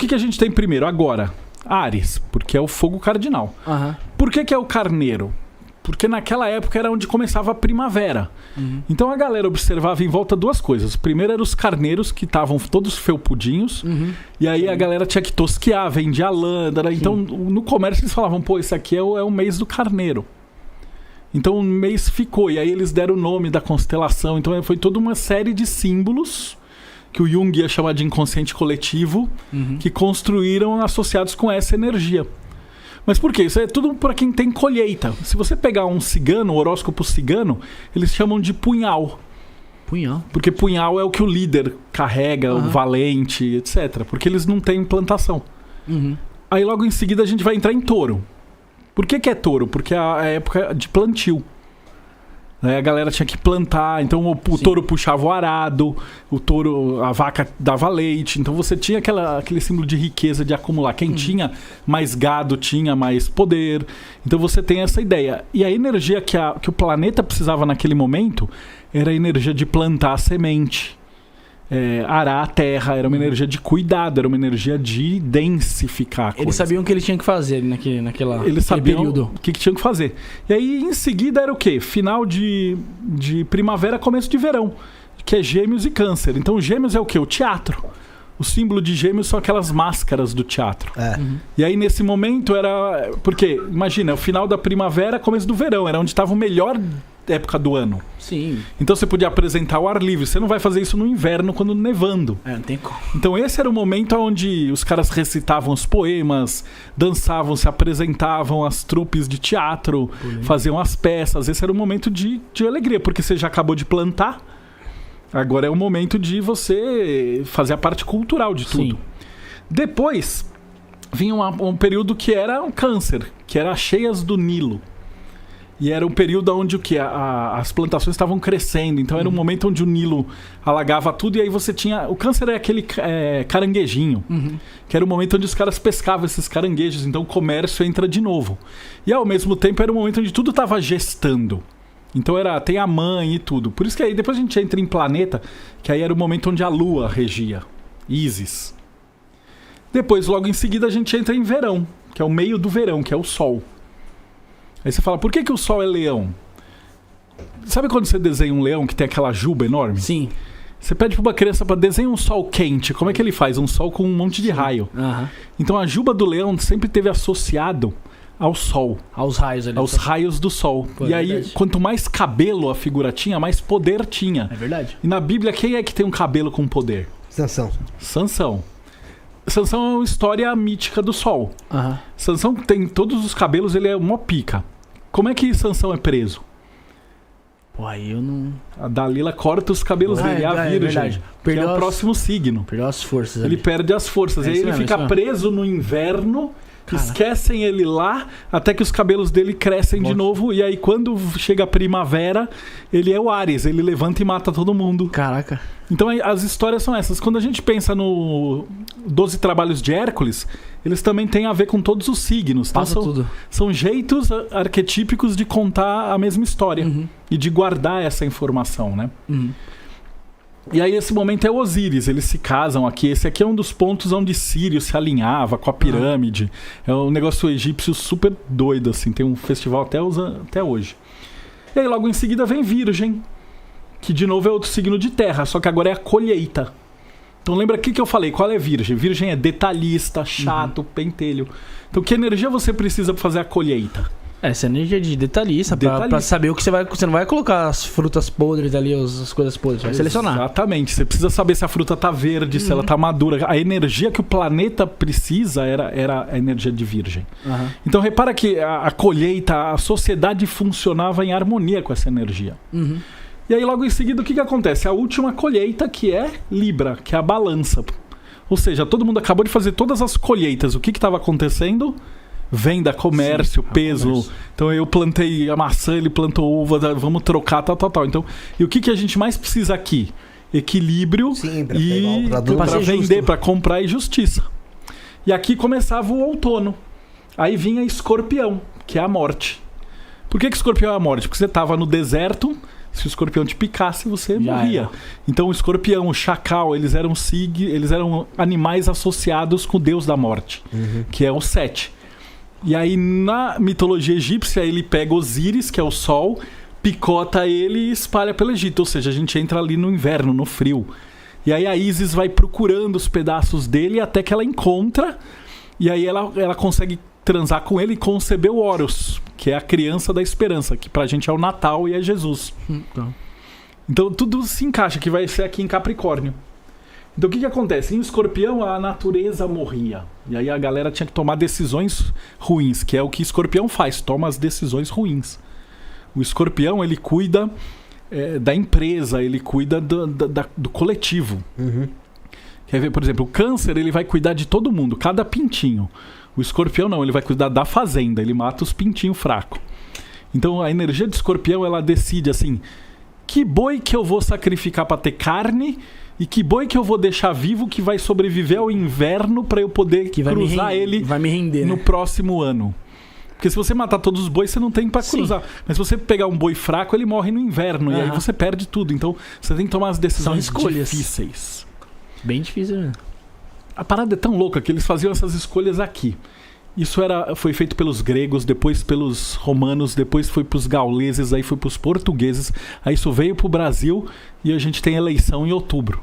que a gente tem primeiro? Agora, Áries, porque é o fogo cardinal. Por que é o carneiro? Porque naquela época era onde começava a primavera. Então a galera observava em volta duas coisas. Primeiro eram os carneiros, que estavam todos felpudinhos. E aí a galera tinha que tosquear, vendia lã. Então no comércio eles falavam, pô, esse aqui é o mês do carneiro. Então o mês ficou. E aí eles deram o nome da constelação. Então foi toda uma série de símbolos que o Jung ia chamar de inconsciente coletivo, que construíram associados com essa energia. Mas por quê? Isso é tudo para quem tem colheita. Se você pegar um cigano, um horóscopo cigano, eles chamam de punhal. Punhal? Porque punhal é o que o líder carrega, o valente, etc. Porque eles não têm plantação. Aí logo em seguida a gente vai entrar em touro. Por que é touro? Porque é a época de plantio. A galera tinha que plantar, então o touro puxava o arado, a vaca dava leite, então você tinha aquele símbolo de riqueza, de acumular. Quem tinha mais gado tinha mais poder, então você tem essa ideia. E a energia que o planeta precisava naquele momento era a energia de plantar a semente, arar a terra, era uma energia de cuidado, era uma energia de densificar a coisa. Eles sabiam o que eles tinham que fazer naquele período. O que tinham que fazer. E aí, em seguida, era o quê? Final de primavera, começo de verão, que é Gêmeos e Câncer. Então, Gêmeos é o quê? O teatro. O símbolo de Gêmeos são aquelas máscaras do teatro. E aí, nesse momento, era... Porque, imagina, o final da primavera, começo do verão, era onde estava o melhor época do ano. Sim. Então você podia apresentar o ar livre. Você não vai fazer isso no inverno, quando nevando. Não tem como. Então esse era o momento onde os caras recitavam os poemas, dançavam, se apresentavam as trupes de teatro, faziam as peças. Esse era o momento de alegria, porque você já acabou de plantar. Agora é o momento de você fazer a parte cultural de tudo. Sim. Depois vinha um período que era um Câncer, que era as cheias do Nilo. E era um período onde as plantações estavam crescendo. Então era um momento onde o Nilo alagava tudo. E aí você tinha... O Câncer é aquele caranguejinho. Que era o momento onde os caras pescavam esses caranguejos. Então o comércio entra de novo. E ao mesmo tempo era um momento onde tudo estava gestando. Então tem a mãe e tudo. Por isso que aí depois a gente entra em planeta, que aí era o momento onde a Lua regia. Ísis. Depois, logo em seguida, a gente entra em verão. Que é o meio do verão, que é o Sol. Aí você fala, por que o Sol é leão? Sabe quando você desenha um leão que tem aquela juba enorme? Sim. Você pede para uma criança para desenhar um sol quente. Como é que ele faz? Um sol com um monte de raio. Então a juba do leão sempre esteve associado ao sol. Aos raios ali. Aos raios do sol. Pô, e aí, quanto mais cabelo a figura tinha, mais poder tinha. É verdade. E na Bíblia, quem é que tem um cabelo com poder? Sansão. Sansão é uma história mítica do sol. Sansão tem todos os cabelos, ele é uma pica. Como é que Sansão é preso? Pô, aí eu não... A Dalila corta os cabelos dele, a virgem. Que é o próximo signo. Perdeu as forças ali. Ele perde as forças. E aí ele fica preso no inverno. Esquecem ele lá, até que os cabelos dele crescem de novo. E aí quando chega a primavera, ele é o Áries. Ele levanta e mata todo mundo. Caraca. Então as histórias são essas. Quando a gente pensa no 12 Trabalhos de Hércules, eles também têm a ver com todos os signos. Passa então, tudo. São jeitos arquetípicos de contar a mesma história. E de guardar essa informação, né? E aí esse momento é o Osíris, eles se casam aqui. Esse aqui é um dos pontos onde Sírio se alinhava com a pirâmide. É um negócio egípcio super doido, assim. Tem um festival até hoje. E aí logo em seguida vem Virgem, que de novo é outro signo de terra, só que agora é a colheita. Então lembra aqui que eu falei, qual é Virgem? Virgem é detalhista, chato, pentelho. Então que energia você precisa para fazer a colheita? Essa energia de detalhista. Pra saber o que você vai... Você não vai colocar as frutas podres ali, as coisas podres. Você vai selecionar. Exatamente. Você precisa saber se a fruta tá verde, se ela tá madura. A energia que o planeta precisa era a energia de Virgem. Então repara que a colheita, a sociedade funcionava em harmonia com essa energia. E aí logo em seguida o que acontece? A última colheita, que é Libra, que é a balança. Ou seja, todo mundo acabou de fazer todas as colheitas. O que estava acontecendo? Venda, comércio, peso. Comércio. Então eu plantei a maçã, ele plantou uva, vamos trocar, tal. Então, e o que a gente mais precisa aqui? Equilíbrio. Sim, para vender, para comprar, e justiça. E aqui começava o outono. Aí vinha Escorpião, que é a morte. Por que Escorpião é a morte? Porque você estava no deserto, Se o escorpião te picasse, você morria. Então o escorpião, o chacal, eles eram animais associados com o deus da morte, que é o Sete. E aí na mitologia egípcia ele pega Osíris, que é o sol, picota ele e espalha pelo Egito. Ou seja, a gente entra ali no inverno, no frio. E aí a Ísis vai procurando os pedaços dele até que ela encontra. E aí ela consegue transar com ele e conceber o Horus, que é a criança da esperança, que pra gente é o Natal e é Jesus. Então tudo se encaixa, que vai ser aqui em Capricórnio. Então o que acontece? Em Escorpião a natureza morria. E aí a galera tinha que tomar decisões ruins, que é o que Escorpião faz, toma as decisões ruins. O Escorpião, ele cuida da empresa, ele cuida do coletivo. Quer ver, por exemplo, o Câncer, ele vai cuidar de todo mundo, cada pintinho. O Escorpião não, ele vai cuidar da fazenda, ele mata os pintinhos fracos. Então a energia de Escorpião, ela decide assim, que boi que eu vou sacrificar para ter carne e que boi que eu vou deixar vivo que vai sobreviver ao inverno para eu poder cruzar ele vai me render, no próximo ano. Porque se você matar todos os bois, você não tem para cruzar. Mas se você pegar um boi fraco, ele morre no inverno. E aí você perde tudo. Então você tem que tomar as decisões difíceis. Bem difícil, né? A parada é tão louca que eles faziam essas escolhas aqui. Isso foi feito pelos gregos, depois pelos romanos, depois foi pros gauleses, aí foi pros portugueses. Aí isso veio pro Brasil e a gente tem eleição em outubro.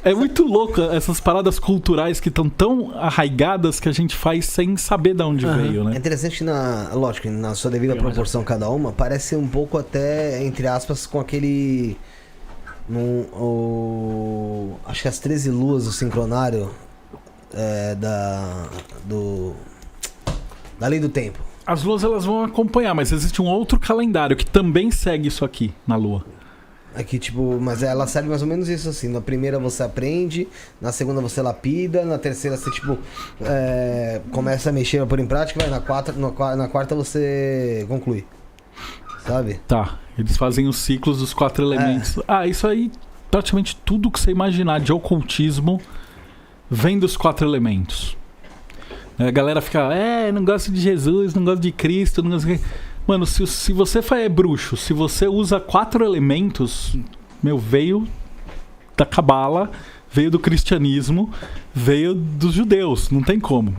É muito louco essas paradas culturais que estão tão arraigadas que a gente faz sem saber de onde veio, né? É interessante que, lógico, na sua devida proporção cada uma, parece um pouco até, entre aspas, com aquele... acho que as 13 luas do sincronário da lei do tempo. As luas elas vão acompanhar, mas existe um outro calendário que também segue isso aqui na lua. Aqui, tipo, mas ela serve mais ou menos isso assim. Na primeira você aprende, na segunda você lapida, na terceira você, tipo, começa a mexer, a pôr em prática, vai na quarta você conclui. Sabe? Tá, eles fazem os ciclos dos 4 elementos. Isso aí, praticamente tudo que você imaginar de ocultismo vem dos 4 elementos. A galera fica, não gosto de Jesus, não gosto de Cristo, não gosto de... Mano, se você é bruxo, se você usa 4 elementos, veio da Cabala, veio do cristianismo, veio dos judeus, não tem como.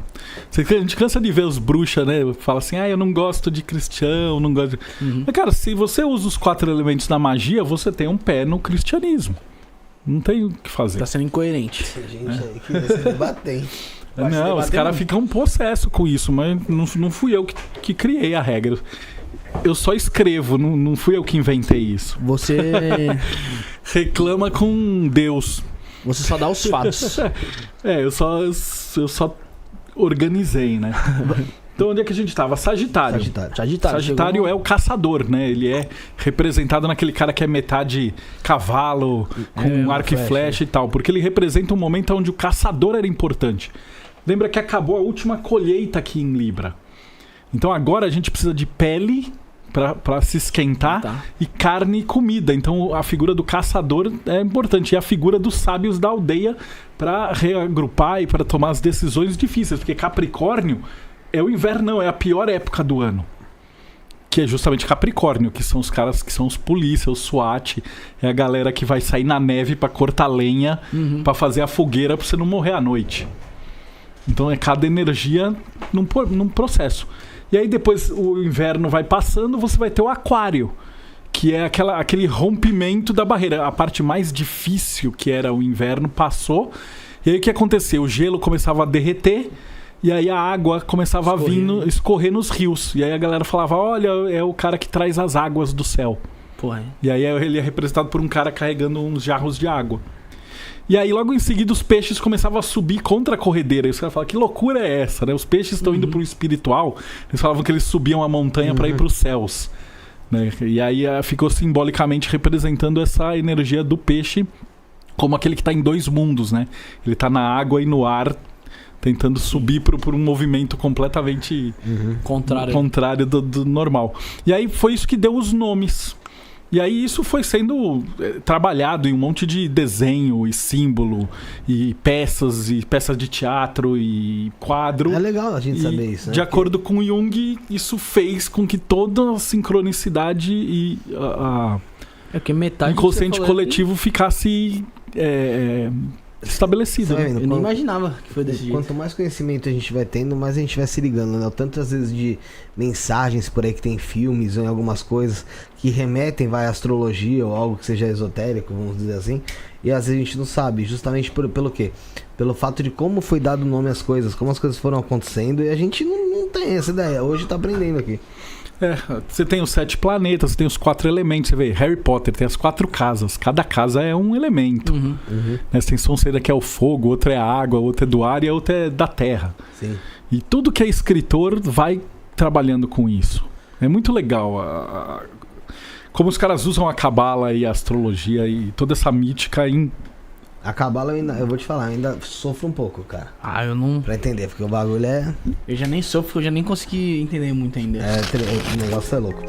A gente cansa de ver os bruxas, né? Fala assim, eu não gosto de cristão, não gosto de... Mas, cara, se você usa os 4 elementos na magia, você tem um pé no cristianismo. Não tem o que fazer. Tá sendo incoerente. Gente aí que vai se debater, hein? Não, os caras ficam possesso com isso, mas não fui eu que criei a regra. Eu só escrevo, não fui eu que inventei isso. Você reclama com Deus. Você só dá os fatos. Eu só organizei, né? Então onde é que a gente tava? Sagitário. Sagitário é o caçador, né? Ele é representado naquele cara que é metade cavalo, com arco e flecha e tal. Porque ele representa um momento onde o caçador era importante. Lembra que acabou a última colheita aqui em Libra. Então agora a gente precisa de pele para se esquentar e carne e comida. Então a figura do caçador é importante. E a figura dos sábios da aldeia para reagrupar e para tomar as decisões difíceis. Porque Capricórnio é o inverno, é a pior época do ano. Que é justamente Capricórnio, que são os caras que são os polícia, os SWAT. É a galera que vai sair na neve para cortar lenha, para fazer a fogueira para você não morrer à noite. Então é cada energia num processo. E aí depois o inverno vai passando, você vai ter o aquário, que é aquele rompimento da barreira. A parte mais difícil, que era o inverno, passou. E aí o que aconteceu? O gelo começava a derreter e aí a água começava a escorrer nos rios. E aí a galera falava, olha, é o cara que traz as águas do céu. E aí ele é representado por um cara carregando uns jarros de água. E aí, logo em seguida, os peixes começavam a subir contra a corredeira. E os caras falavam, que loucura é essa, né? Os peixes estão indo pro espiritual. Eles falavam que eles subiam a montanha para ir pros céus. Né? E aí ficou simbolicamente representando essa energia do peixe como aquele que está em 2 mundos, né? Ele está na água e no ar, tentando subir por um movimento completamente contrário do normal. E aí foi isso que deu os nomes. E aí isso foi sendo trabalhado em um monte de desenho e símbolo e peças de teatro e quadro. É legal a gente saber isso, né? De acordo com Jung, isso fez com que toda a sincronicidade e É que metade inconsciente coletivo ficasse estabelecido. Você vai vendo, Eu nem imaginava que foi desse jeito. Quanto mais conhecimento a gente vai tendo, mais a gente vai se ligando, né? Tantas vezes de mensagens por aí que tem filmes ou em algumas coisas que remetem, vai, à astrologia ou algo que seja esotérico, vamos dizer assim. E às vezes a gente não sabe, justamente pelo quê? Pelo fato de como foi dado nome às coisas, como as coisas foram acontecendo, e a gente não tem essa ideia. Hoje tá aprendendo aqui. Você tem os 7 planetas, você tem os 4 elementos. Você vê, Harry Potter tem as 4 casas. Cada casa é um elemento. Você tem Sonserina, que é o fogo, outro é a água, outro é do ar e a outra é da terra. Sim. E tudo que é escritor vai trabalhando com isso. É muito legal como os caras usam a cabala e a astrologia e toda essa mítica A cabala eu vou te falar, eu ainda sofro um pouco, cara. Eu não... Pra entender, porque o bagulho é... Eu já nem sofro, eu já nem consegui entender muito ainda. O negócio é louco.